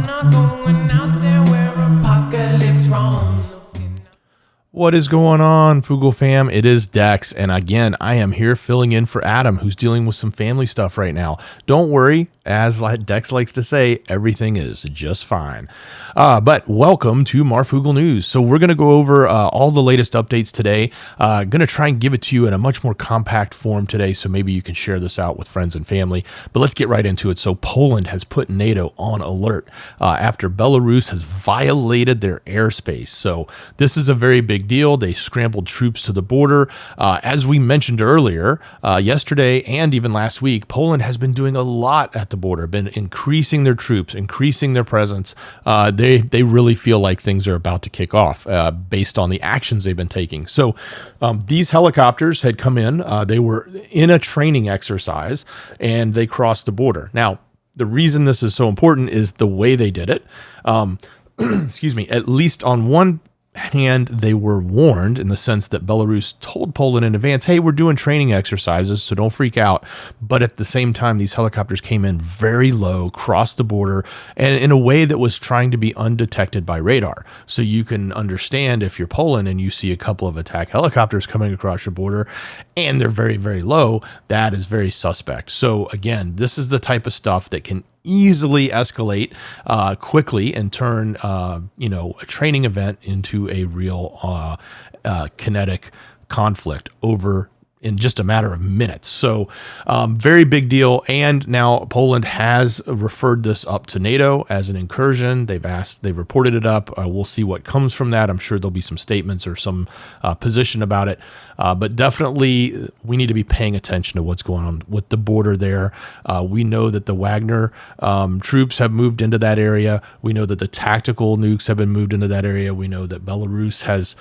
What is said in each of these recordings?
not going out there where apocalypse roams. What is going on, Foogle fam? It is Dex, and again, I am here filling in for Adam, who's dealing with some family stuff right now. Don't worry, as Dex likes to say, everything is just fine. But welcome to Marfoogle News. So we're going to go over all the latest updates today. Going to try and give it to you in a much more compact form today, so maybe you can share this out with friends and family. But let's get right into it. So Poland has put NATO on alert after Belarus has violated their airspace. So this is a very big deal. They scrambled troops to the border. As we mentioned earlier, yesterday and even last week, Poland has been doing a lot at the border, been increasing their troops, increasing their presence. They really feel like things are about to kick off based on the actions they've been taking. So these helicopters had come in. They were in a training exercise and they crossed the border. Now, the reason this is so important is the way they did it. Excuse me, at least on one hand, they were warned in the sense that Belarus told Poland in advance, hey, we're doing training exercises, so don't freak out. But at the same time, these helicopters came in very low, crossed the border, and in a way that was trying to be undetected by radar. So you can understand if you're Poland and you see a couple of attack helicopters coming across your border and they're very, very low, that is very suspect. So again, this is the type of stuff that can easily escalate quickly and turn a training event into a real kinetic conflict over in just a matter of minutes. So very big deal. And now Poland has referred this up to NATO as an incursion. They've reported it up. We'll see what comes from that. I'm sure there'll be some statements or some position about it. But definitely we need to be paying attention to what's going on with the border there. We know that the Wagner troops have moved into that area. We know that the tactical nukes have been moved into that area. We know that Belarus has,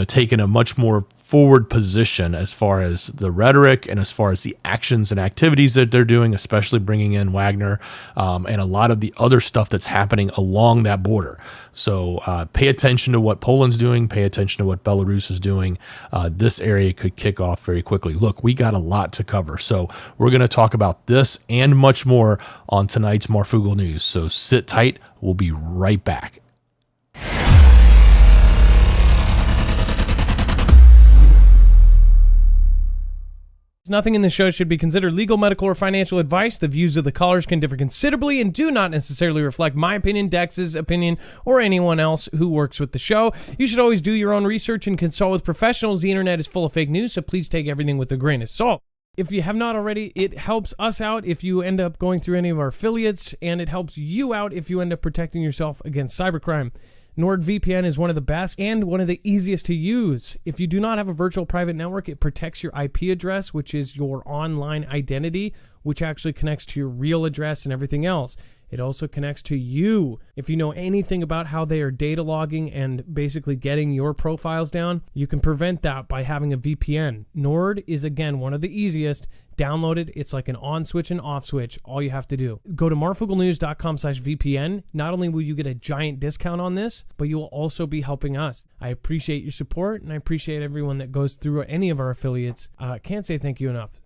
taken a much more forward position as far as the rhetoric and as far as the actions and activities that they're doing, especially bringing in Wagner and a lot of the other stuff that's happening along that border. So pay attention to what Poland's doing, pay attention to what Belarus is doing. This area could kick off very quickly. Look, we got a lot to cover. So we're going to talk about this and much more on tonight's Marfoogle News. So sit tight. We'll be right back. Nothing in this show should be considered legal, medical, or financial advice. The views of the callers can differ considerably and do not necessarily reflect my opinion, Dex's opinion, or anyone else who works with the show. You should always do your own research and consult with professionals. The internet is full of fake news, so please take everything with a grain of salt. If you have not already, it helps us out if you end up going through any of our affiliates, and it helps you out if you end up protecting yourself against cybercrime. NordVPN is one of the best and one of the easiest to use. If you do not have a virtual private network, it protects your IP address, which is your online identity, which actually connects to your real address and everything else. It also connects to you. If you know anything about how they are data logging and basically getting your profiles down, you can prevent that by having a VPN. Nord is, again, one of the easiest. Download it. It's like an on switch and off switch. All you have to do. Go to marfooglenews.com/VPN. Not only will you get a giant discount on this, but you will also be helping us. I appreciate your support, and I appreciate everyone that goes through any of our affiliates. Can't say thank you enough.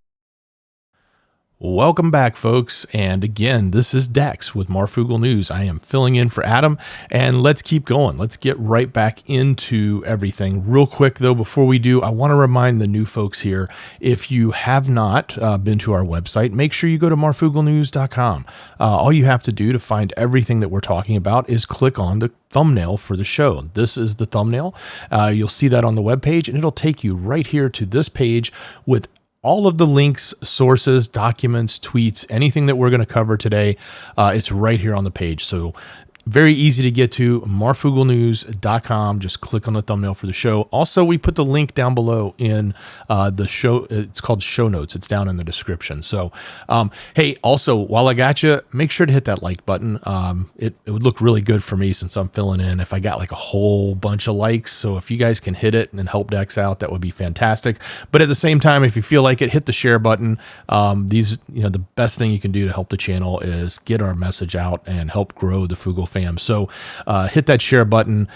Welcome back, folks. And again, this is Dex with Marfoogle News. I am filling in for Adam, and let's keep going. Let's get right back into everything. Real quick, though, before we do, I want to remind the new folks here, if you have not been to our website, make sure you go to marfooglenews.com. All you have to do to find everything that we're talking about is click on the thumbnail for the show. This is the thumbnail. You'll see that on the webpage, and it'll take you right here to this page with all of the links, sources, documents, tweets, anything that we're going to cover today. It's right here on the page. So very easy to get to, marfooglenews.com. Just click on the thumbnail for the show. Also, we put the link down below in the show. It's called show notes. It's down in the description. So, hey, also, while I got you, make sure to hit that like button. It would look really good for me since I'm filling in if I got like a whole bunch of likes. So if you guys can hit it and help Dex out, that would be fantastic. But at the same time, if you feel like it, hit the share button. The best thing you can do to help the channel is get our message out and help grow the Foogle family fam. So hit that share button,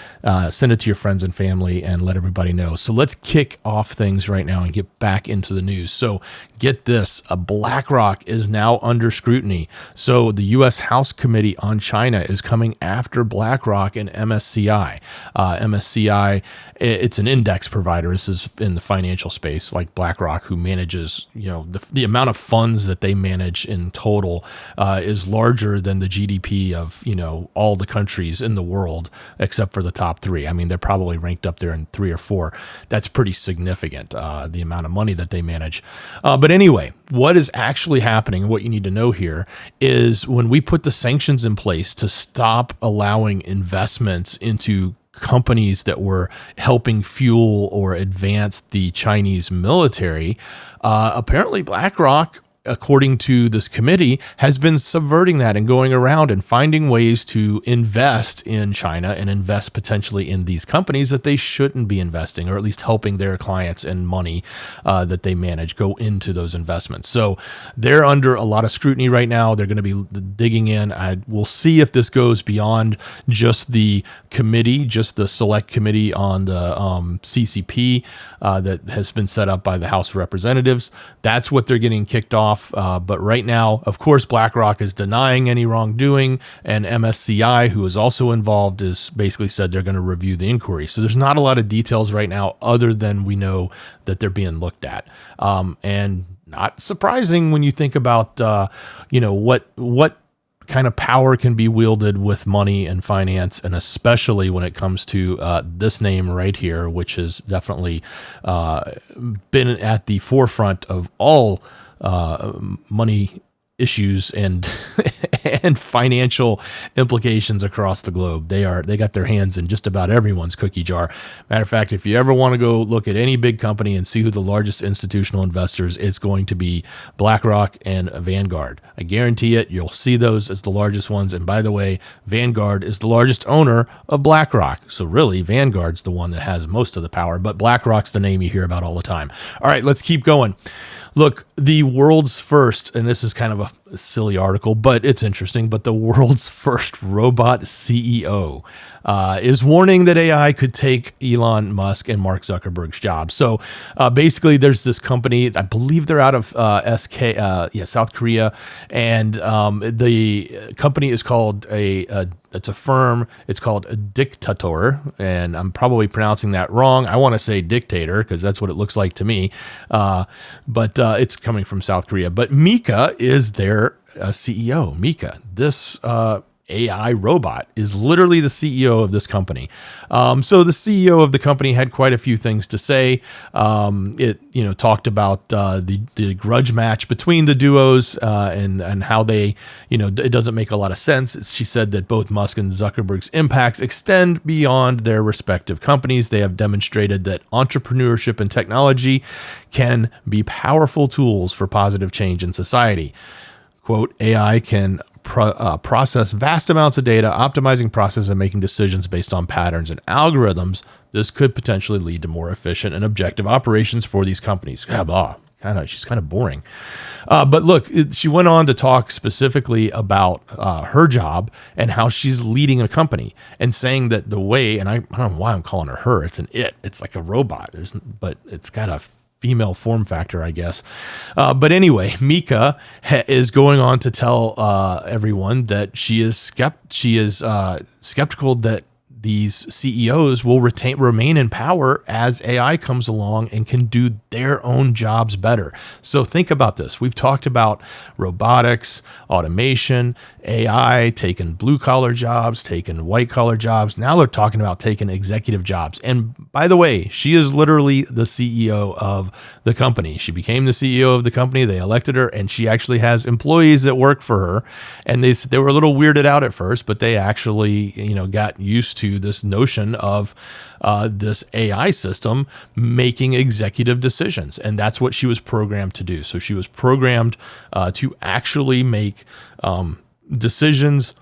send it to your friends and family, and let everybody know. So let's kick off things right now and get back into the news. So get this, BlackRock is now under scrutiny. So the U.S. House Committee on China is coming after BlackRock and MSCI. MSCI, it's an index provider. This is in the financial space, like BlackRock, who manages, the amount of funds that they manage in total is larger than the GDP of, all the countries in the world, except for the top three. I mean, they're probably ranked up there in 3 or 4. That's pretty significant, the amount of money that they manage. But anyway, what is actually happening, what you need to know here, is when we put the sanctions in place to stop allowing investments into companies that were helping fuel or advance the Chinese military, apparently BlackRock, according to this committee, has been subverting that and going around and finding ways to invest in China and invest potentially in these companies that they shouldn't be investing, or at least helping their clients and money that they manage go into those investments. So they're under a lot of scrutiny right now. They're going to be digging in. We'll see if this goes beyond just the committee, just the select committee on the CCP that has been set up by the House of Representatives. That's what they're getting kicked off. But right now, of course, BlackRock is denying any wrongdoing, and MSCI, who is also involved, is basically said they're going to review the inquiry. So there's not a lot of details right now, other than we know that they're being looked at. And not surprising when you think about, what kind of power can be wielded with money and finance, and especially when it comes to this name right here, which has definitely been at the forefront of all money issues and and financial implications across the globe. They got their hands in just about everyone's cookie jar. Matter of fact, if you ever want to go look at any big company and see who the largest institutional investors, it's going to be BlackRock and Vanguard. I guarantee it. You'll see those as the largest ones. And by the way, Vanguard is the largest owner of BlackRock. So really, Vanguard's the one that has most of the power, but BlackRock's the name you hear about all the time. All right, let's keep going. Look, the world's first, and this is kind of a silly article, but it's interesting, but the world's first robot CEO is warning that AI could take Elon Musk and Mark Zuckerberg's jobs. So basically, there's this company, I believe they're out of South Korea, and the company is called it's a firm. It's called a Dictator, and I'm probably pronouncing that wrong. I want to say dictator because that's what it looks like to me, but it's coming from South Korea. But Mika is their CEO. Mika, this AI robot, is literally the CEO of this company. So the CEO of the company had quite a few things to say. It talked about the grudge match between the duos and how they, it doesn't make a lot of sense. She said that both Musk and Zuckerberg's impacts extend beyond their respective companies. They have demonstrated that entrepreneurship and technology can be powerful tools for positive change in society. Quote, AI can process vast amounts of data, optimizing process and making decisions based on patterns and algorithms. This could potentially lead to more efficient and objective operations for these companies. She's kind of boring. But look, she went on to talk specifically about her job and how she's leading a company, and saying that the way, and I don't know why I'm calling her, it's it's like a robot, but it's got a female form factor, I guess. But anyway, Mika is going on to tell everyone that she is skeptical that these CEOs will remain in power as AI comes along and can do their own jobs better. So think about this. We've talked about robotics, automation, AI taking blue-collar jobs, taking white-collar jobs. Now they're talking about taking executive jobs. And by the way, she is literally the CEO of the company. She became the CEO of the company. They elected her, and she actually has employees that work for her. And they were a little weirded out at first, but they actually, got used to this notion of this AI system making executive decisions. And that's what she was programmed to do. So she was programmed to actually make decisions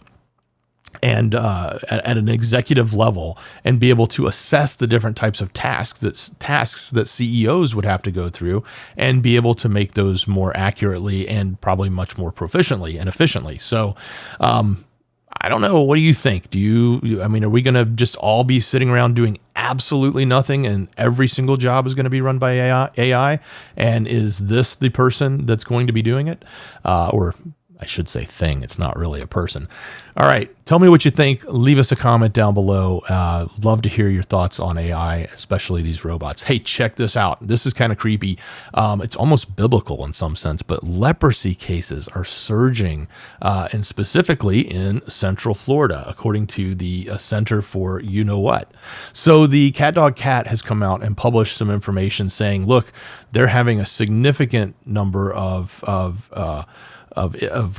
and at an executive level, and be able to assess the different types of tasks that CEOs would have to go through, and be able to make those more accurately and probably much more proficiently and efficiently. So I don't know. What do you think? I mean, are we going to just all be sitting around doing absolutely nothing and every single job is going to be run by AI? And is this the person that's going to be doing it? Or I should say thing. It's not really a person. All right. Tell me what you think. Leave us a comment down below. Love to hear your thoughts on AI, especially these robots. Hey, check this out. This is kind of creepy. It's almost biblical in some sense, but leprosy cases are surging, and specifically in Central Florida, according to the Center for You Know What. So the Cat Dog Cat has come out and published some information saying, look, they're having a significant number of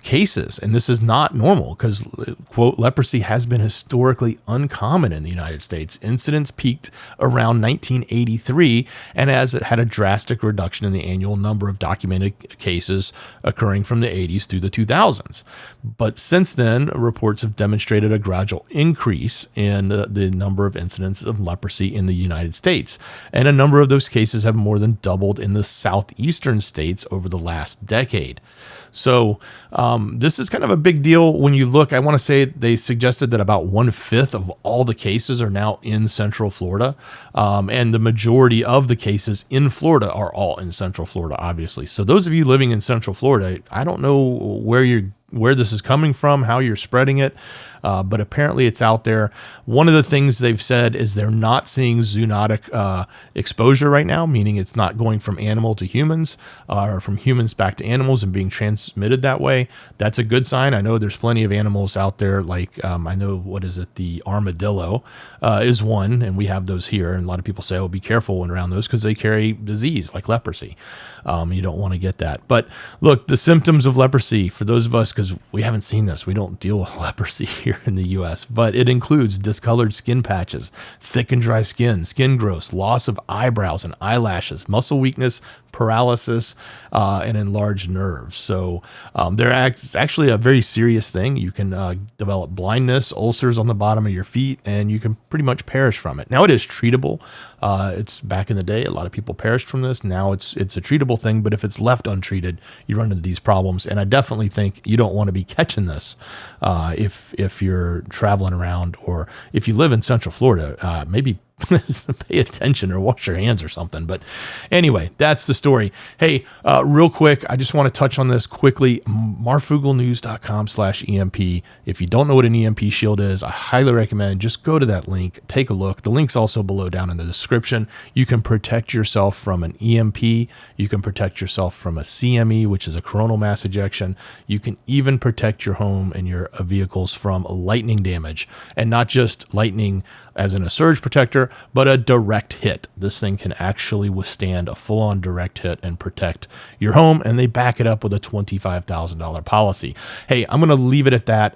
cases. And this is not normal because, quote, leprosy has been historically uncommon in the United States. Incidents peaked around 1983 and has had a drastic reduction in the annual number of documented cases occurring from the 80s through the 2000s. But since then, reports have demonstrated a gradual increase in the number of incidents of leprosy in the United States. And a number of those cases have more than doubled in the southeastern states over the last decade. So this is kind of a big deal when you look. I want to say they suggested that about 1/5 of all the cases are now in Central Florida. And the majority of the cases in Florida are all in Central Florida, obviously. So those of you living in Central Florida, I don't know where this is coming from, how you're spreading it, but apparently it's out there. One of the things they've said is they're not seeing zoonotic exposure right now, meaning it's not going from animal to humans or from humans back to animals and being transmitted that way. That's a good sign. I know there's plenty of animals out there, like I know, what is it, the armadillo is one, and we have those here. And a lot of people say, oh, be careful when around those because they carry disease like leprosy. You don't want to get that. But look, the symptoms of leprosy, for those of us, because we haven't seen this, we don't deal with leprosy here in the U.S., but it includes discolored skin patches, thick and dry skin, skin growth, loss of eyebrows and eyelashes, muscle weakness, paralysis, and enlarged nerves. So it's actually a very serious thing. You can develop blindness, ulcers on the bottom of your feet, and you can pretty much perish from it. Now, it is treatable. It's back in the day, a lot of people perished from this. Now it's a treatable thing, but if it's left untreated, you run into these problems. And I definitely think you don't want to be catching this if you're traveling around, or if you live in Central Florida, maybe pay attention or wash your hands or something. But anyway, that's the story. Hey, real quick, I just want to touch on this quickly. Marfooglenews.com/EMP. If you don't know what an EMP shield is, I highly recommend just go to that link, take a look. The link's also below down in the description. You can protect yourself from an EMP. You can protect yourself from a CME, which is a coronal mass ejection. You can even protect your home and your vehicles from lightning damage, and not just lightning as in a surge protector, but a direct hit. This thing can actually withstand a full-on direct hit and protect your home, and they back it up with a $25,000 policy. Hey, I'm going to leave it at that.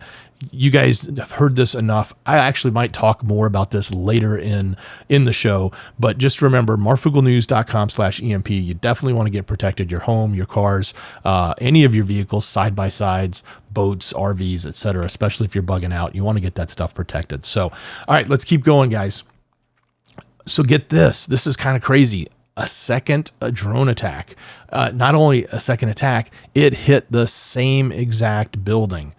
You guys have heard this enough. I actually might talk more about this later in the show, but just remember, marfooglenews.com/EMP. You definitely want to get protected, your home, your cars, any of your vehicles, side-by-sides, boats, RVs, etc., especially if you're bugging out. You want to get that stuff protected. So, all right, let's keep going, guys. So get this. This is kind of crazy. A drone attack. Not only a second attack, it hit the same exact building.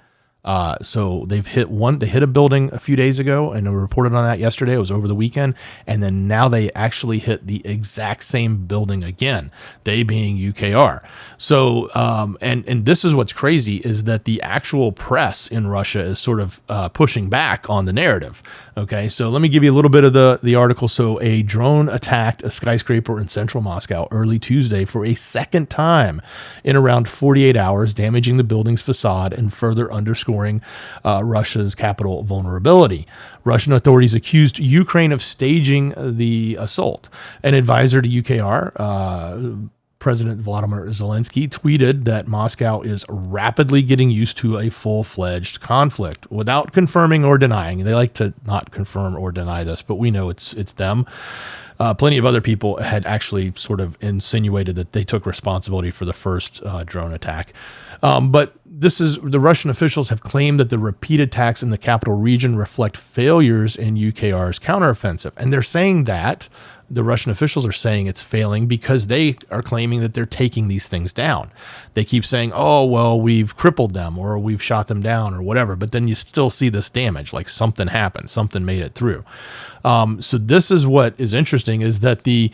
So they hit a building a few days ago, and we reported on that yesterday. It was over the weekend. And then now they actually hit the exact same building again, they being UKR. So, and this is what's crazy, is that the actual press in Russia is sort of pushing back on the narrative. Okay. So let me give you a little bit of the article. So a drone attacked a skyscraper in central Moscow early Tuesday for a second time in around 48 hours, damaging the building's facade and further underscoring Russia's capital vulnerability. Russian authorities accused Ukraine of staging the assault. An advisor to UKR, President Volodymyr Zelensky, tweeted that Moscow is rapidly getting used to a full-fledged conflict without confirming or denying. They like to not confirm or deny this, but we know it's them. Plenty of other people had actually sort of insinuated that they took responsibility for the first drone attack. But the Russian officials have claimed that the repeat attacks in the capital region reflect failures in UKR's counteroffensive. And they're saying that the Russian officials are saying it's failing because they are claiming that they're taking these things down. They keep saying, oh, well, we've crippled them or we've shot them down or whatever. But then you still see this damage, like something happened, something made it through. So this is what is interesting, is that the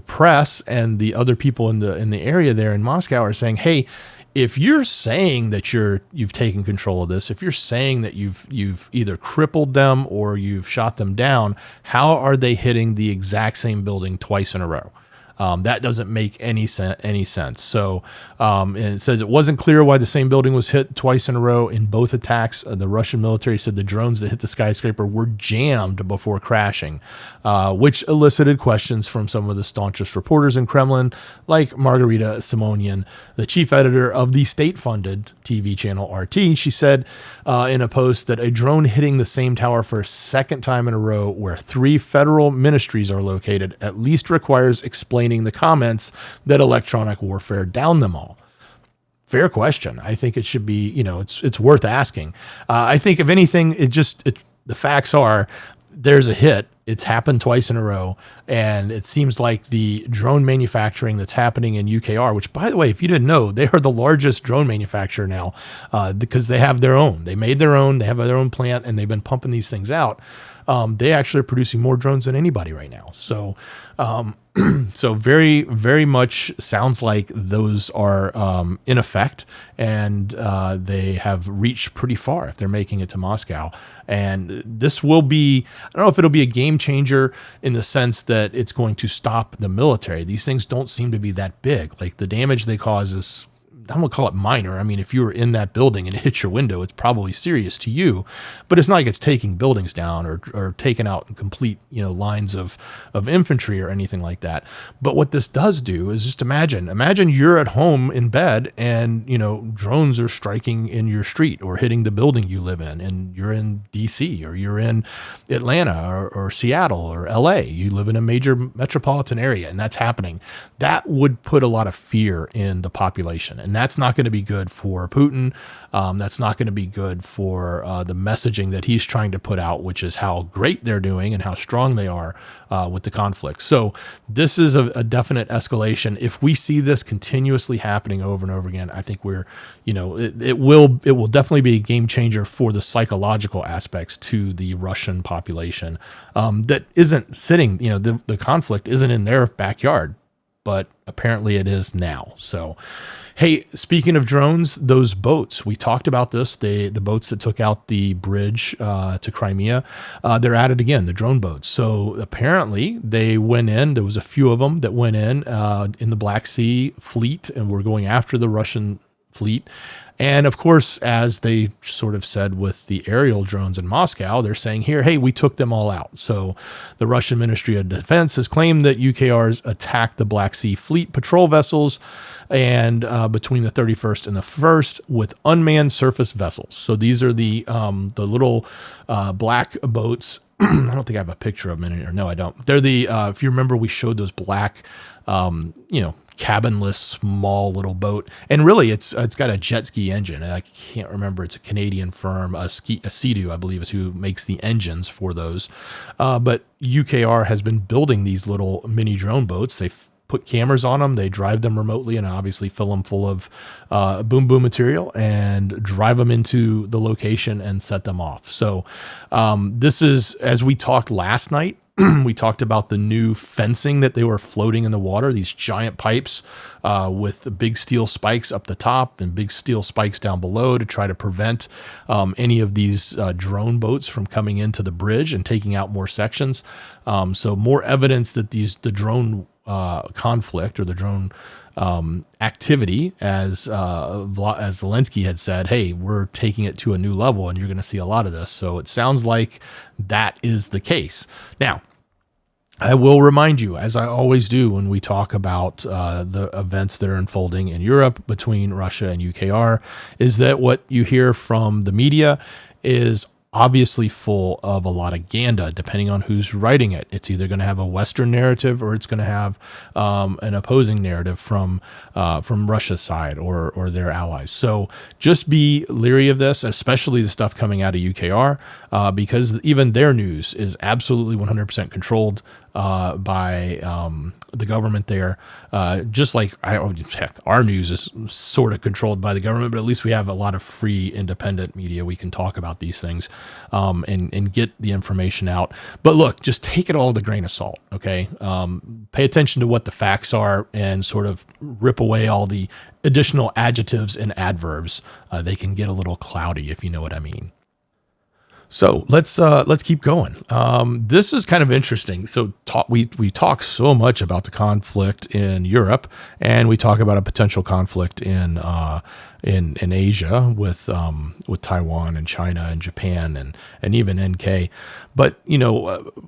press and the other people in the area there in Moscow are saying, hey, if you're saying that you've taken control of this, if you're saying that you've either crippled them or you've shot them down, how are they hitting the exact same building twice in a row? That doesn't make any sense. So, and it says it wasn't clear why the same building was hit twice in a row in both attacks. The Russian military said the drones that hit the skyscraper were jammed before crashing, which elicited questions from some of the staunchest reporters in Kremlin, like Margarita Simonian, the chief editor of the state-funded TV channel RT. She said in a post that a drone hitting the same tower for a second time in a row, where 3 federal ministries are located, at least requires explaining the comments that electronic warfare downed them all. Fair question. I think it should be, it's worth asking. I think if anything, the facts are there's a hit. It's happened twice in a row. And it seems like the drone manufacturing that's happening in UKR, which, by the way, if you didn't know, they are the largest drone manufacturer now, because they have their own. They made their own. They have their own plant, and they've been pumping these things out. They actually are producing more drones than anybody right now. So, so very, very much sounds like those are in effect, and they have reached pretty far if they're making it to Moscow. And this will be, I don't know if it'll be a game changer in the sense that it's going to stop the military. These things don't seem to be that big. Like, the damage they cause is, I'm gonna call it minor. I mean, if you were in that building and it hit your window, it's probably serious to you, but it's not like it's taking buildings down or taking out complete, lines of infantry or anything like that. But what this does do is just imagine you're at home in bed and, drones are striking in your street or hitting the building you live in, and you're in DC or you're in Atlanta or Seattle or LA. You live in a major metropolitan area and that's happening. That would put a lot of fear in the population. And that's not going to be good for Putin. That's not going to be good for the messaging that he's trying to put out, which is how great they're doing and how strong they are with the conflict. So this is a definite escalation. If we see this continuously happening over and over again, I think it will definitely be a game changer for the psychological aspects to the Russian population that isn't sitting, the conflict isn't in their backyard, but apparently it is now. So, hey, speaking of drones, those boats, we talked about this, the boats that took out the bridge to Crimea, they're at it again, the drone boats. So apparently they went in, there was a few of them that went in the Black Sea fleet, and were going after the Russian fleet. And of course, as they sort of said with the aerial drones in Moscow, they're saying here, hey, we took them all out. So the Russian Ministry of Defense has claimed that UKRs attacked the Black Sea fleet patrol vessels and between the 31st and the 1st with unmanned surface vessels. So these are the little black boats. I don't think I have a picture of them in here. No, I don't. They're the, if you remember, we showed those black, cabinless, small little boat. And really it's got a jet ski engine. I can't remember. It's a Canadian firm, Sea-Doo, I believe, is who makes the engines for those. But UKR has been building these little mini drone boats. They've put cameras on them. They drive them remotely and obviously fill them full of boom material and drive them into the location and set them off. So this is, as we talked last night, we talked about the new fencing that they were floating in the water, these giant pipes with big steel spikes up the top and big steel spikes down below to try to prevent any of these drone boats from coming into the bridge and taking out more sections. So more evidence that the drone conflict or the drone activity, as Zelensky had said, hey, we're taking it to a new level and you're going to see a lot of this. So it sounds like that is the case. Now, I will remind you, as I always do when we talk about the events that are unfolding in Europe between Russia and UKR, is that what you hear from the media is obviously full of a lot of ganda, depending on who's writing it. It's either going to have a Western narrative or it's going to have an opposing narrative from Russia's side or their allies. So just be leery of this, especially the stuff coming out of UKR, because even their news is absolutely 100% controlled by the government there. Just like heck, our news is sort of controlled by the government, but at least we have a lot of free independent media. We can talk about these things and get the information out. But look, just take it all with a grain of salt, okay? Pay attention to what the facts are and sort of rip away all the additional adjectives and adverbs. They can get a little cloudy, if you know what I mean. So let's keep going. This is kind of interesting. So we talk so much about the conflict in Europe, and we talk about a potential conflict in Asia with Taiwan and China and Japan and even NK. But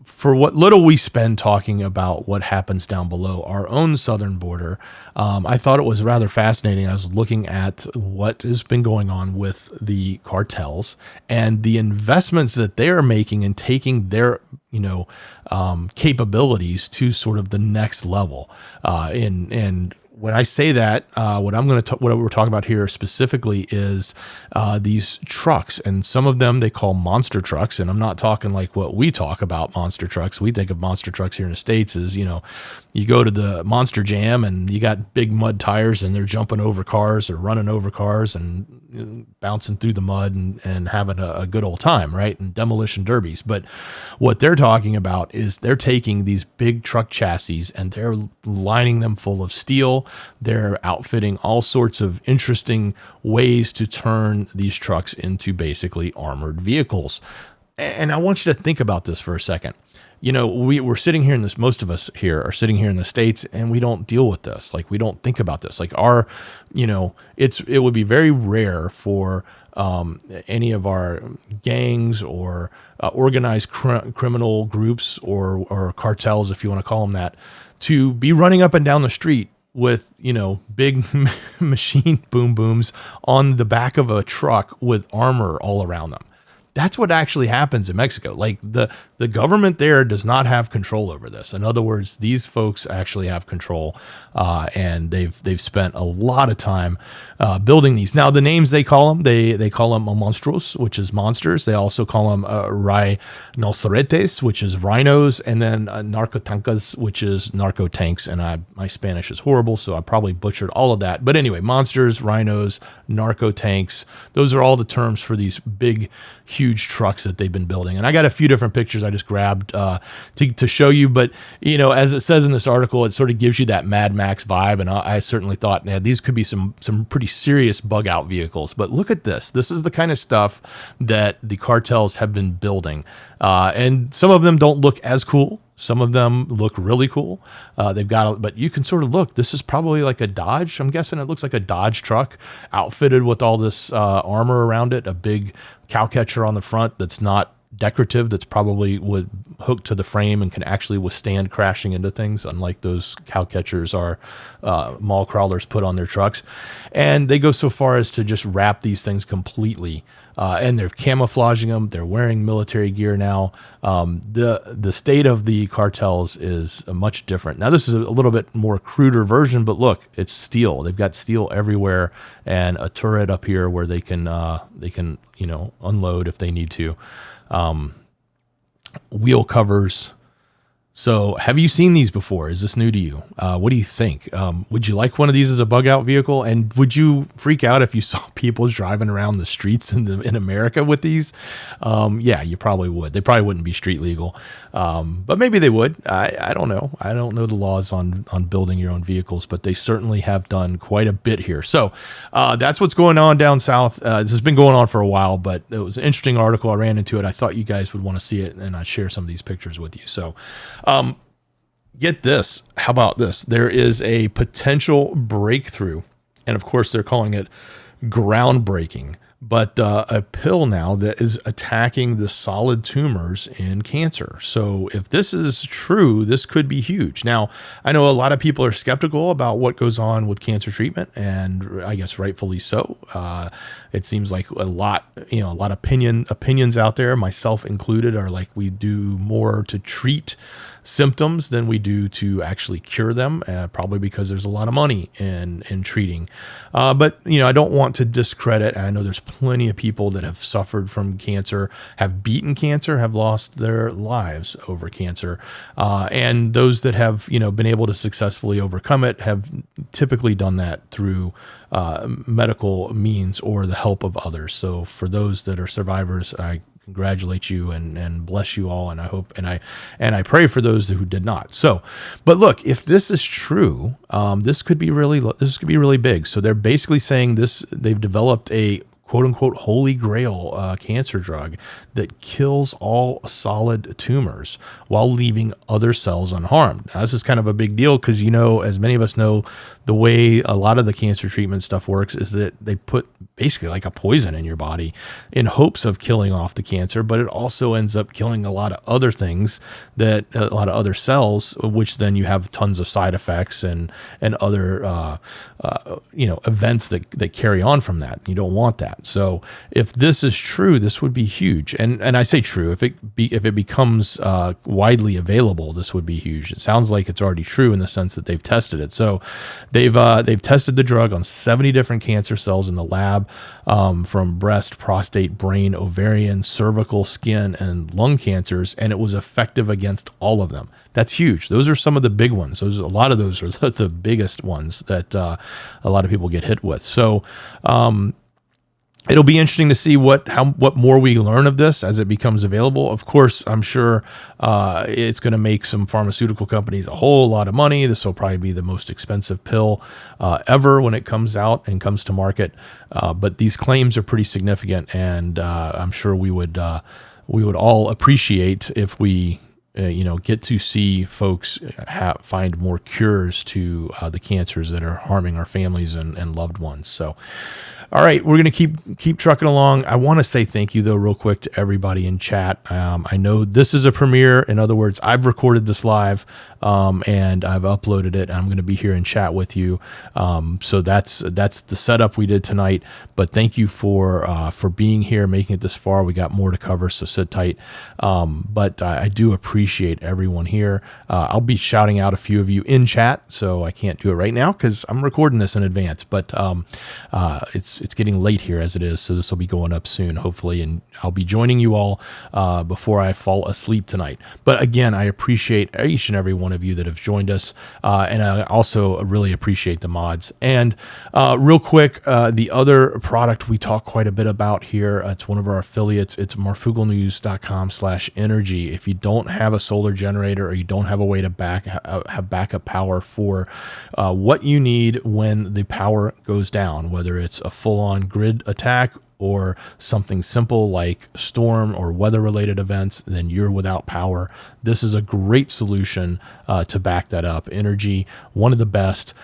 for what little we spend talking about what happens down below our own southern border, I thought it was rather fascinating. I was looking at what has been going on with the cartels and the investments that they are making and taking their capabilities to sort of the next level. And when I say that, what we're talking about here specifically is these trucks, and some of them they call monster trucks. And I'm not talking like what we talk about monster trucks. We think of monster trucks here in the States as, you go to the Monster Jam and you got big mud tires and they're jumping over cars or running over cars and bouncing through the mud and having a good old time, right? And demolition derbies. But what they're talking about is they're taking these big truck chassis and they're lining them full of steel. They're outfitting all sorts of interesting ways to turn these trucks into basically armored vehicles. And I want you to think about this for a second. We're sitting here most of us here are sitting here in the States, and we don't deal with this. Like, we don't think about this. Like it would be very rare for any of our gangs or organized criminal groups or cartels, if you want to call them that, to be running up and down the street with, big machine boom booms on the back of a truck with armor all around them. That's what actually happens in Mexico. Like the government there does not have control over this. In other words, these folks actually have control, and they've spent a lot of time building these. Now, the names they call them, they call them monstruos, which is monsters. They also call them rinoceretes, which is rhinos, and then narcotankas, which is narco tanks. And my Spanish is horrible, so I probably butchered all of that. But anyway, monsters, rhinos, narco tanks, those are all the terms for these big, huge trucks that they've been building. And I got a few different pictures I just grabbed to show you. But, as it says in this article, it sort of gives you that Mad Max vibe. And I certainly thought, these could be some pretty serious bug out vehicles. But look at this. This is the kind of stuff that the cartels have been building. And some of them don't look as cool. Some of them look really cool. But you can sort of look, this is probably like a Dodge. I'm guessing it looks like a Dodge truck outfitted with all this armor around it, a big cow catcher on the front that's not decorative, that's probably would hook to the frame and can actually withstand crashing into things, unlike those cow catchers our mall crawlers put on their trucks. And they go so far as to just wrap these things completely, and they're camouflaging them. They're wearing military gear now. The state of the cartels is much different. Now, this is a little bit more cruder version, but look, it's steel. They've got steel everywhere and a turret up here where they can unload if they need to. Wheel covers. So have you seen these before? Is this new to you? What do you think? Would you like one of these as a bug out vehicle? And would you freak out if you saw people driving around the streets in America with these? Yeah, you probably would. They probably wouldn't be street legal. But maybe they would. I don't know. I don't know the laws on building your own vehicles, but they certainly have done quite a bit here. So that's what's going on down south. This has been going on for a while, but it was an interesting article. I ran into it. I thought you guys would want to see it, and I'd share some of these pictures with you. So get this. How about this? There is a potential breakthrough, and of course they're calling it groundbreaking, but a pill now that is attacking the solid tumors in cancer. So if this is true, this could be huge. Now, I know a lot of people are skeptical about what goes on with cancer treatment, and I guess rightfully so. It seems like a lot of opinions out there, myself included, are like we do more to treat symptoms than we do to actually cure them, probably because there's a lot of money in treating. But I don't want to discredit, and I know there's plenty of people that have suffered from cancer, have beaten cancer, have lost their lives over cancer. And those that have, been able to successfully overcome it have typically done that through medical means or the help of others. So for those that are survivors, I congratulate you and bless you all. And I hope, and I pray for those who did not. So, but look, if this is true, this could be really big. So they're basically saying they've developed a quote unquote holy grail cancer drug that kills all solid tumors while leaving other cells unharmed. Now, this is kind of a big deal because, as many of us know, the way a lot of the cancer treatment stuff works is that they put basically like a poison in your body in hopes of killing off the cancer, but it also ends up killing a lot of other things, a lot of other cells, which then you have tons of side effects and other events that carry on from that. You don't want that. So if this is true, this would be huge. And I say true, if it becomes widely available, this would be huge. It sounds like it's already true in the sense that they've tested it. So they've tested the drug on 70 different cancer cells in the lab, from breast, prostate, brain, ovarian, cervical, skin, and lung cancers, and it was effective against all of them. That's huge. Those are some of the big ones. A lot of those are the biggest ones that a lot of people get hit with. So it'll be interesting to see what more we learn of this as it becomes available. Of course, I'm sure it's going to make some pharmaceutical companies a whole lot of money. This will probably be the most expensive pill ever when it comes out and comes to market. But these claims are pretty significant, and I'm sure we would all appreciate if we get to see folks find more cures to the cancers that are harming our families and loved ones. So, all right, we're going to keep trucking along. I want to say thank you, though, real quick to everybody in chat. I know this is a premiere. In other words, I've recorded this live and I've uploaded it. I'm going to be here in chat with you. So that's the setup we did tonight. But thank you for being here, making it this far. We got more to cover, so sit tight. But I do appreciate everyone here. I'll be shouting out a few of you in chat, so I can't do it right now because I'm recording this in advance. But it's getting late here as it is, so this will be going up soon, hopefully, and I'll be joining you all before I fall asleep tonight. But again, I appreciate each and every one of you that have joined us, and I also really appreciate the mods. And real quick, the other product we talk quite a bit about here, it's one of our affiliates. It's marfuglenews.com/energy. If you don't have a solar generator or you don't have a way to have backup power for what you need when the power goes down, whether it's a full-on grid attack or something simple like storm or weather-related events, then you're without power. This is a great solution to back that up. Energy, one of the best.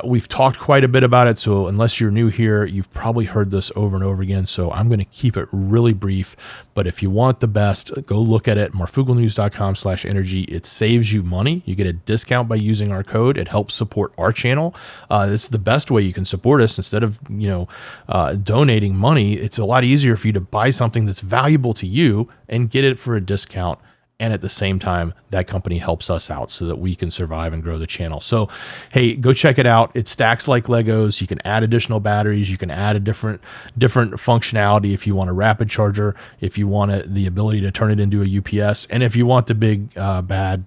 We've talked quite a bit about it, so unless you're new here, you've probably heard this over and over again, so I'm going to keep it really brief. But if you want the best, go look at it, marfuglenews.com/energy. It saves you money. You get a discount by using our code. It helps support our channel. This is the best way you can support us. Instead of donating money, it's a lot easier for you to buy something that's valuable to you and get it for a discount. And at the same time, that company helps us out so that we can survive and grow the channel. So, hey, go check it out. It stacks like Legos. You can add additional batteries. You can add a different functionality if you want a rapid charger, if you want the ability to turn it into a UPS. And if you want the big, bad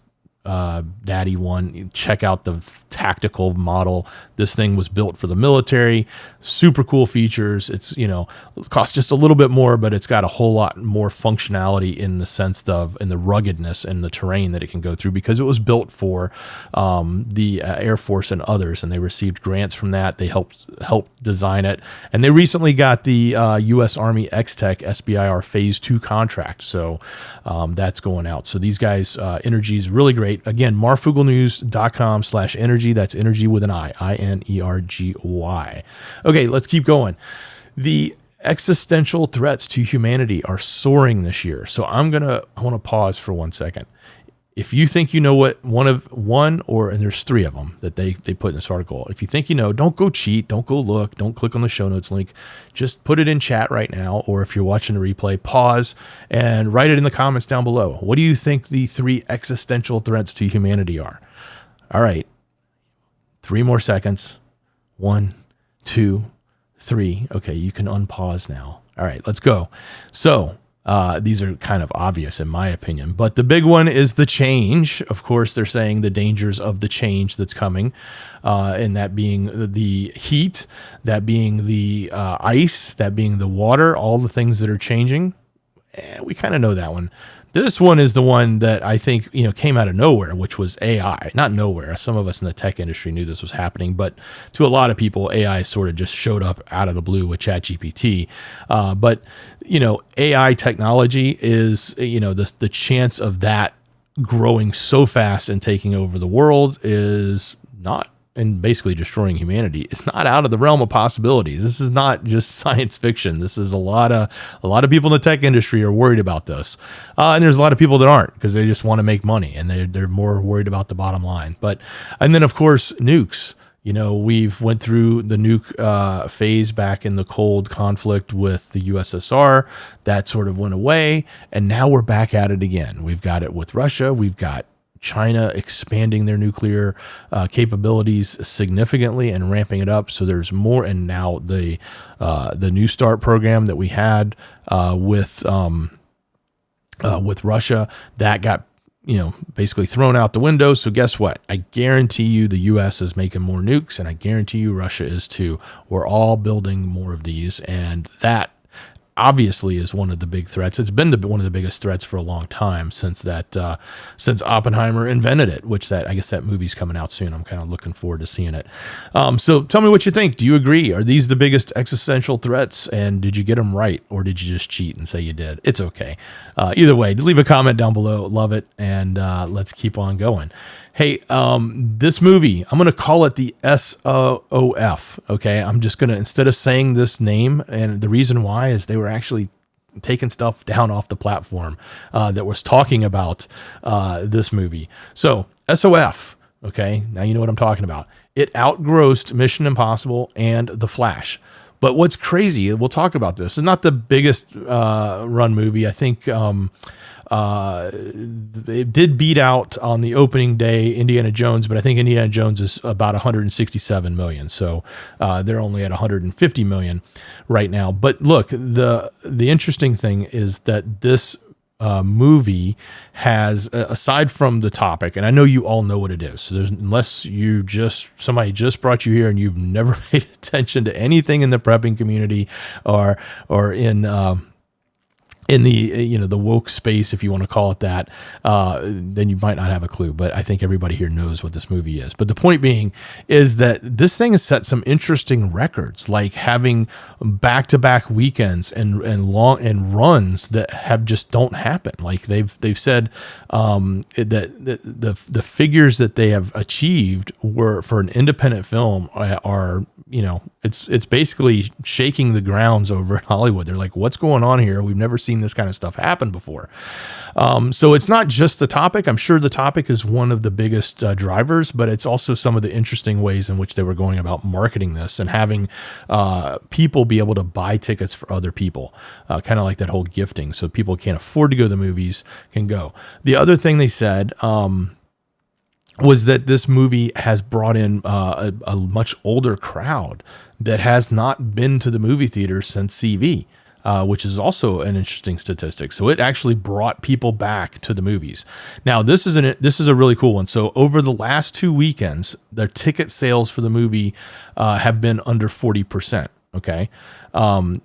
daddy one, check out the tactical model. This thing was built for the military. Super cool features. It's it costs just a little bit more, but it's got a whole lot more functionality in the sense of in the ruggedness and the terrain that it can go through, because it was built for the Air Force and others, and they received grants from that. They helped design it, and they recently got the U.S. Army X-Tech SBIR Phase 2 contract. So that's going out. So these guys, energy is really great. Again, marfuglenews.com/energy. That's energy with an I, INERGY. Okay, let's keep going. The existential threats to humanity are soaring this year. So I want to pause for 1 second. If you think you know what and there's 3 of them that they put in this article. If you think don't go cheat, don't go look, don't click on the show notes link. Just put it in chat right now, or if you're watching the replay, pause and write it in the comments down below. What do you think the 3 existential threats to humanity are? All right. 3 more seconds. 1, 2, 3. Okay, you can unpause now. All right, let's go. So these are kind of obvious in my opinion, but the big one is the change. Of course, they're saying the dangers of the change that's coming, and that being the heat, that being the ice, that being the water, all the things that are changing. We kind of know that one. This one is the one that I think, came out of nowhere, which was AI. Not nowhere. Some of us in the tech industry knew this was happening, but to a lot of people, AI sort of just showed up out of the blue with ChatGPT. But AI technology is, the chance of that growing so fast and taking over the world is not, and basically destroying humanity, is not out of the realm of possibilities. This is not just science fiction. This is a lot of people in the tech industry are worried about this. And there's a lot of people that aren't, because they just want to make money and they're more worried about the bottom line. And then of course, nukes. We've went through the nuke phase back in the cold conflict with the USSR. That sort of went away. And now we're back at it again. We've got it with Russia. We've got China expanding their nuclear capabilities significantly and ramping it up. So there's more. And now the New START program that we had with Russia, that got basically thrown out the window. So guess what? I guarantee you the U.S. is making more nukes, and I guarantee you Russia is too. We're all building more of these, and that obviously is one of the big threats. It's been one of the biggest threats for a long time since Oppenheimer invented it, which I guess that movie's coming out soon. I'm kind of looking forward to seeing it. So tell me what you think. Do you agree? Are these the biggest existential threats? And did you get them right? Or did you just cheat and say you did? It's okay. Either way, leave a comment down below. Love it. And let's keep on going. Hey, this movie, I'm going to call it the SOF. Okay. I'm just going to, instead of saying this name, and the reason why is they were actually taking stuff down off the platform that was talking about this movie. So SOF. Okay. Now you know what I'm talking about. It outgrossed Mission Impossible and The Flash. But what's crazy, we'll talk about this, it's not the biggest run movie. I think it did beat out on the opening day Indiana Jones, but I think Indiana Jones is about 167 million. So they're only at 150 million right now. But look, the interesting thing is that this movie has, aside from the topic, and I know you all know what it is, so unless somebody just brought you here and you've never paid attention to anything in the prepping community or in the the woke space, if you want to call it that, then you might not have a clue. But I think everybody here knows what this movie is. But the point being is that this thing has set some interesting records, like having back-to-back weekends and runs that just don't happen. Like they've said that the figures that they have achieved were, for an independent film, are it's basically shaking the grounds over in Hollywood. They're like, what's going on here? We've never seen this kind of stuff happen before. So it's not just the topic. I'm sure the topic is one of the biggest drivers, but it's also some of the interesting ways in which they were going about marketing this and having people be able to buy tickets for other people, kind of like that whole gifting. So people who can't afford to go to the movies can go. The other thing they said was that this movie has brought in a much older crowd that has not been to the movie theater since CV, which is also an interesting statistic. So it actually brought people back to the movies. Now, this is a really cool one. So over the last 2 weekends, their ticket sales for the movie have been under 40%. Okay.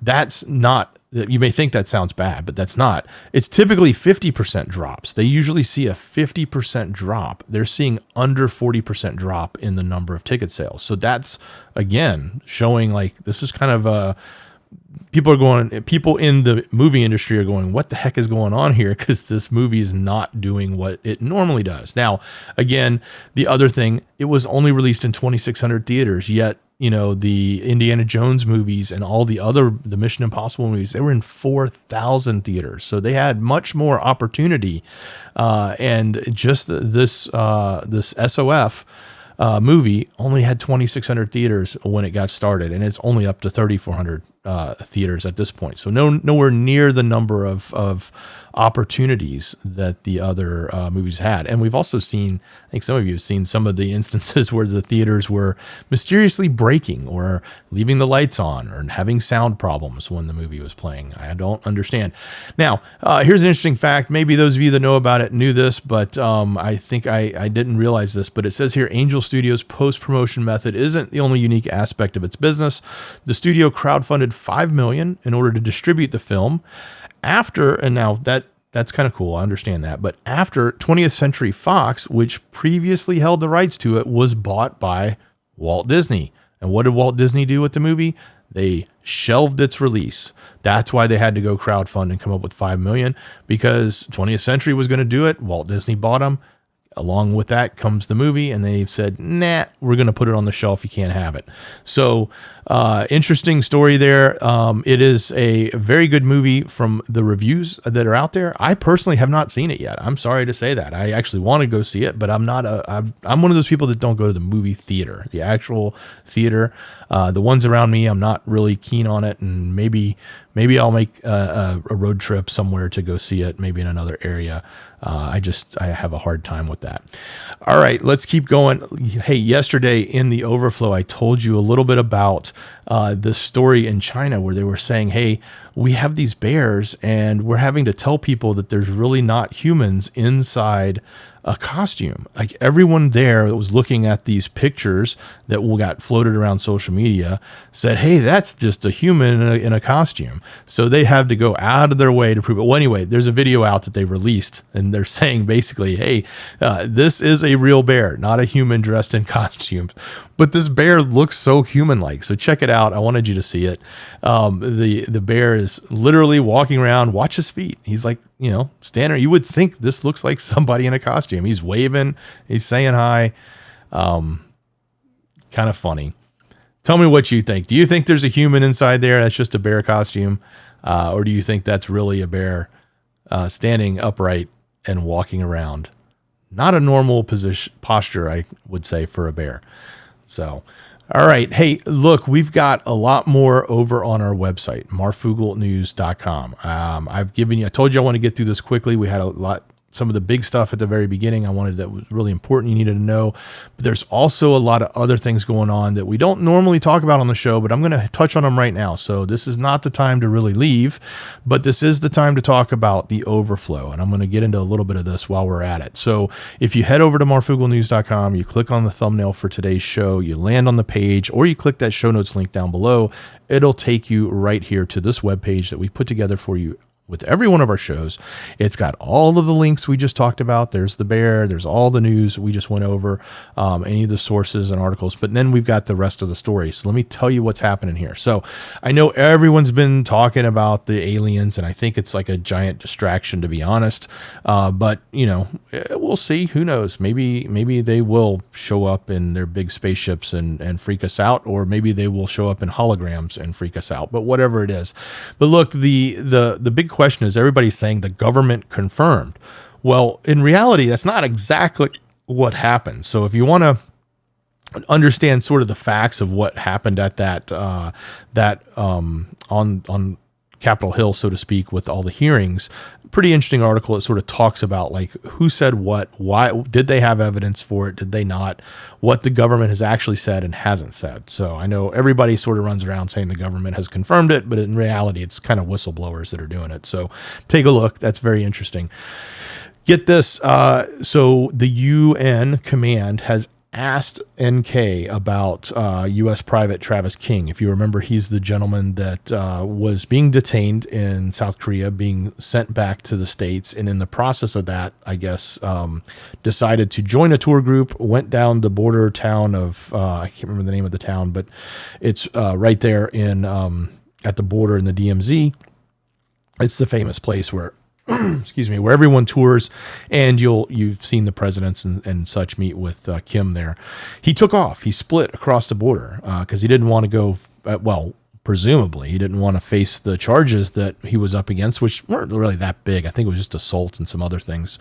That's not, you may think that sounds bad, but that's not. It's typically 50% drops. They usually see a 50% drop. They're seeing under 40% drop in the number of ticket sales. So that's, again, showing like this is kind of people in the movie industry are going, what the heck is going on here? Because this movie is not doing what it normally does. Now, again, the other thing, it was only released in 2,600 theaters, yet the Indiana Jones movies and all the Mission Impossible movies, they were in 4,000 theaters. So they had much more opportunity. And just this SOF movie only had 2,600 theaters when it got started, and it's only up to 3,400 theaters at this point. So nowhere near the number of opportunities that the other movies had. And we've also seen, I think some of you have seen some of the instances where the theaters were mysteriously breaking or leaving the lights on or having sound problems when the movie was playing. I don't understand. Now, here's an interesting fact. Maybe those of you that know about it knew this, but I think I didn't realize this, but it says here, Angel Studios' post-promotion method isn't the only unique aspect of its business. The studio crowdfunded $5 million in order to distribute the film after, and now that's kind of cool, I understand that, but after 20th Century Fox, which previously held the rights to it, was bought by Walt Disney. And what did Walt Disney do with the movie? They shelved its release. That's why they had to go crowdfund and come up with $5 million, because 20th Century was going to do it. Walt Disney bought them. Along with that comes the movie, and they've said, nah, we're going to put it on the shelf. You can't have it. So interesting story there. It is a very good movie from the reviews that are out there. I personally have not seen it yet. I'm sorry to say that. I actually want to go see it, but I'm one of those people that don't go to the movie theater, the actual theater. The ones around me, I'm not really keen on it, and maybe I'll make a road trip somewhere to go see it, maybe in another area. I have a hard time with that. All right, let's keep going. Hey, yesterday in the Overflow, I told you a little bit about the story in China where they were saying, hey, we have these bears and we're having to tell people that there's really not humans inside a costume. Like everyone there that was looking at these pictures that got floated around social media said, hey, that's just a human in a costume. So they have to go out of their way to prove it. Well, anyway, there's a video out that they released and they're saying basically, hey, this is a real bear, not a human dressed in costumes. But this bear looks so human-like. So check it out. I wanted you to see it. The bear is literally walking around. Watch his feet. He's like, standing. You would think this looks like somebody in a costume. He's waving. He's saying hi. Kind of funny. Tell me what you think. Do you think there's a human inside there that's just a bear costume? Or do you think that's really a bear standing upright and walking around? Not a normal posture, I would say, for a bear. So, all right. Hey, look, we've got a lot more over on our website, marfooglenews.com. I told you I want to get through this quickly. We had some of the big stuff at the very beginning. That was really important. You needed to know, but there's also a lot of other things going on that we don't normally talk about on the show, but I'm going to touch on them right now. So this is not the time to really leave, but this is the time to talk about the Overflow. And I'm going to get into a little bit of this while we're at it. So if you head over to marfooglenews.com, you click on the thumbnail for today's show, you land on the page, or you click that show notes link down below, it'll take you right here to this webpage that we put together for you with every one of our shows. It's got all of the links we just talked about. There's the bear. There's all the news we just went over, any of the sources and articles. But then we've got the rest of the story. So let me tell you what's happening here. So I know everyone's been talking about the aliens, and I think it's like a giant distraction, to be honest. But, we'll see. Who knows? Maybe they will show up in their big spaceships and freak us out, or maybe they will show up in holograms and freak us out. But whatever it is. But look, the big question is, everybody's saying the government confirmed. Well, in reality, that's not exactly what happened. So if you want to understand sort of the facts of what happened at that on Capitol Hill, so to speak, with all the hearings, pretty interesting article. It sort of talks about like who said what, why did they have evidence for it, did they not, what the government has actually said and hasn't said. So I know everybody sort of runs around saying the government has confirmed it, but in reality, it's kind of whistleblowers that are doing it. So take a look. That's very interesting. Get this. So the UN command has asked NK about U.S. Private Travis King. If you remember, he's the gentleman that was being detained in South Korea, being sent back to the States, and in the process of that, I guess, decided to join a tour group, went down the border town of, I can't remember the name of the town, but it's right there in at the border in the DMZ. It's the famous place where excuse me, where everyone tours, and you've seen the presidents and such meet with Kim there. He took off. He split across the border because he didn't want to go, presumably. He didn't want to face the charges that he was up against, which weren't really that big. I think it was just assault and some other things.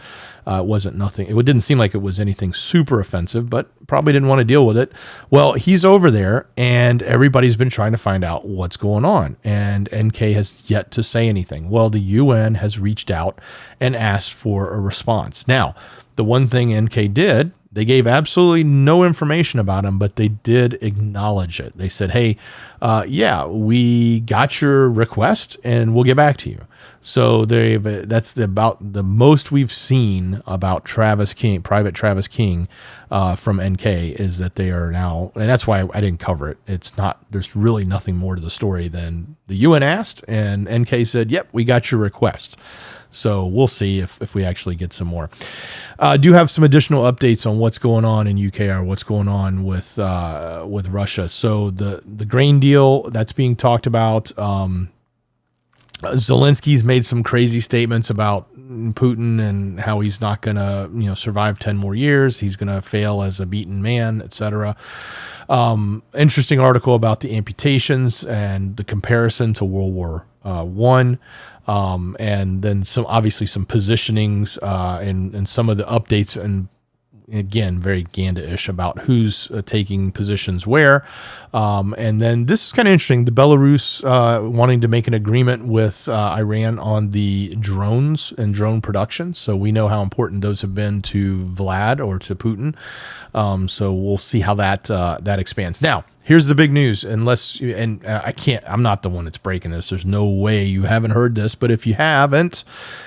It wasn't nothing. It didn't seem like it was anything super offensive, but probably didn't want to deal with it. Well, he's over there, and everybody's been trying to find out what's going on, and NK has yet to say anything. Well, the UN has reached out and asked for a response. Now, the one thing NK did, they gave absolutely no information about him, but they did acknowledge it. They said, hey, yeah, we got your request and we'll get back to you. So that's about the most we've seen about Travis King, Private Travis King, from NK, is that they are now, and that's why I didn't cover it. It's not, there's really nothing more to the story than the UN asked, and NK said, yep, we got your request. So we'll see if we actually get some more. I do have some additional updates on what's going on in UK or what's going on with Russia. So the grain deal that's being talked about. Zelensky's made some crazy statements about Putin and how he's not going to survive 10 more years. He's going to fail as a beaten man, etc. Interesting article about the amputations and the comparison to World War I. And then some positionings and some of the updates, and again, very Ganda-ish about who's taking positions where. And then this is kind of interesting. The Belarus wanting to make an agreement with Iran on the drones and drone production. So we know how important those have been to Vlad or to Putin. So we'll see how that expands. Now, here's the big news. I'm not the one that's breaking this. There's no way you haven't heard this, but if you haven't,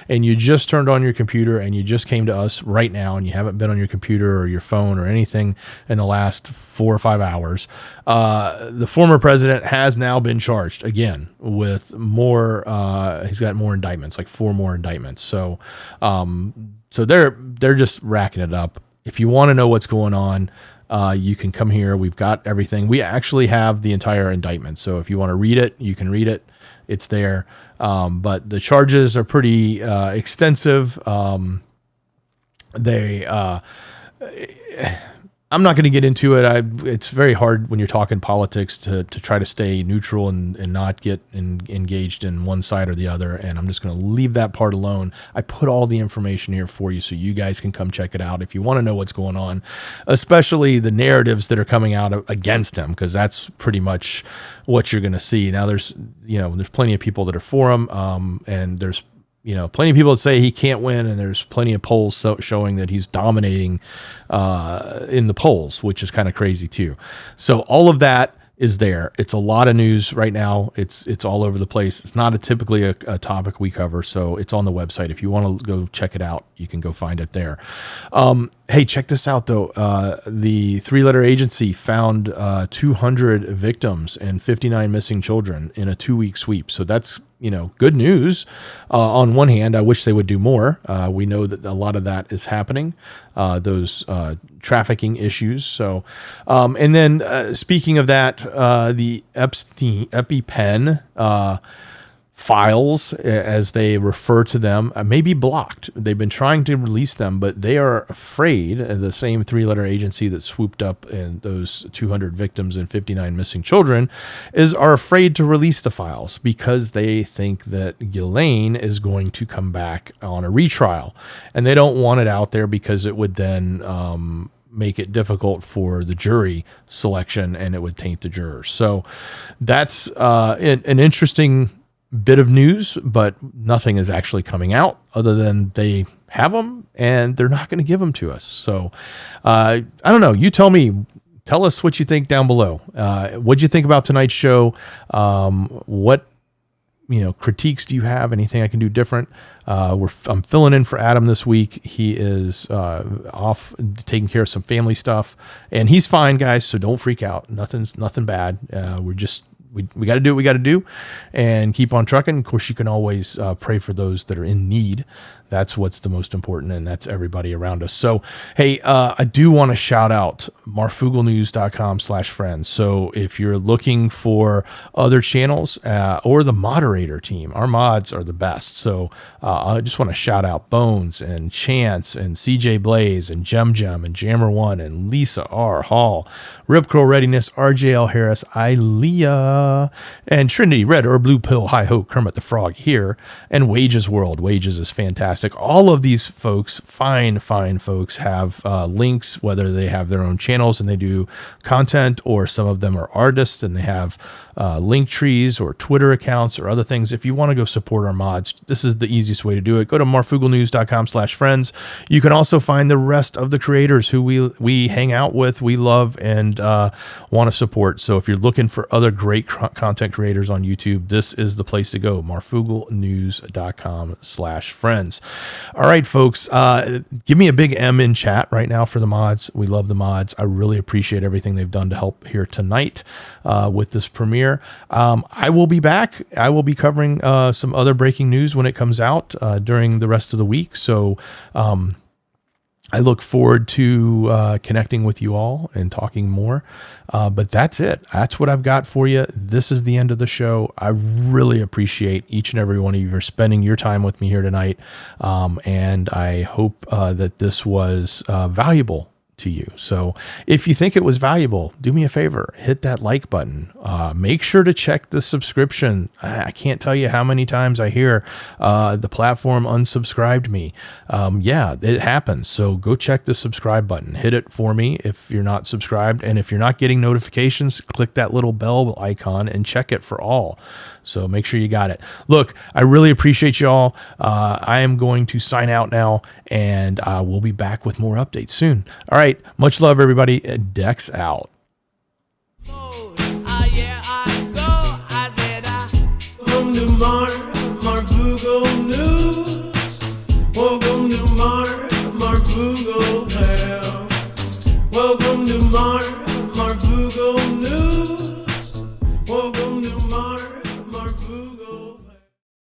and you just turned on your computer and you just came to us right now and you haven't been on your computer or your phone or anything in the last 4 or 5 hours, the former president has now been charged again with more. He's got more indictments, like 4 more indictments. So they're just racking it up. If you want to know what's going on, you can come here. We've got everything. We actually have the entire indictment. So if you want to read it, you can read it. It's there. But the charges are pretty extensive. I'm not going to get into it. It's very hard when you're talking politics to try to stay neutral and not get engaged in one side or the other. And I'm just going to leave that part alone. I put all the information here for you so you guys can come check it out if you want to know what's going on, especially the narratives that are coming out against him, because that's pretty much what you're going to see. Now there's plenty of people that are for him, and there's plenty of people that say he can't win, and there's plenty of polls showing that he's dominating in the polls, which is kind of crazy too. So all of that is there. It's a lot of news right now. It's all over the place. It's not typically a topic we cover, so it's on the website. If you want to go check it out, you can go find it there. Hey, check this out though. The 3-letter agency found 200 victims and 59 missing children in a 2-week sweep. So that's good news. On one hand, I wish they would do more. We know that a lot of that is happening, those trafficking issues. So, and then speaking of that, the EpiPen files, as they refer to them, may be blocked. They've been trying to release them, but they are afraid. The same 3-letter agency that swooped up in those 200 victims and 59 missing children are afraid to release the files because they think that Ghislaine is going to come back on a retrial, and they don't want it out there because it would then make it difficult for the jury selection, and it would taint the jurors. So that's an interesting bit of news, but nothing is actually coming out other than they have them and they're not going to give them to us. So I don't know. You tell me. Tell us what you think down below. What'd you think about tonight's show? What critiques do you have? Anything I can do different? I'm filling in for Adam this week. He is off taking care of some family stuff, and he's fine, guys. So don't freak out. Nothing bad. We got to do what we got to do and keep on trucking. Of course, you can always pray for those that are in need. That's what's the most important, and that's everybody around us. So, hey, I do want to shout out marfooglenews.com/friends. So if you're looking for other channels or the moderator team, our mods are the best. So I just want to shout out Bones and Chance and CJ Blaze and Jem and Jammer1 and Lisa R. Hall, Rip Curl Readiness, RJL Harris, Ilea, and Trinity Red or Blue Pill, Hi Ho, Kermit the Frog here, and Wages World. Wages is fantastic. All of these folks, fine folks, have links, whether they have their own channels and they do content, or some of them are artists and they have link trees or Twitter accounts or other things. If you want to go support our mods, this is the easiest way to do it. Go to marfooglenews.com/friends. You can also find the rest of the creators who we hang out with, we love, and want to support. So if you're looking for other great content creators on YouTube, this is the place to go, marfooglenews.com/friends. All right, folks, give me a big M in chat right now for the mods. We love the mods. I really appreciate everything they've done to help here tonight with this premiere. I will be back. I will be covering some other breaking news when it comes out during the rest of the week. So I look forward to connecting with you all and talking more. But that's it. That's what I've got for you. This is the end of the show. I really appreciate each and every one of you for spending your time with me here tonight. And I hope that this was valuable to you. So if you think it was valuable, do me a favor, hit that like button. Make sure to check the subscription. I can't tell you how many times I hear the platform unsubscribed me. Yeah, it happens. So go check the subscribe button. Hit it for me if you're not subscribed. And if you're not getting notifications, click that little bell icon and check it for all. So make sure you got it. Look, I really appreciate y'all. I am going to sign out now, and we'll be back with more updates soon. All right. Much love, everybody. Dex out.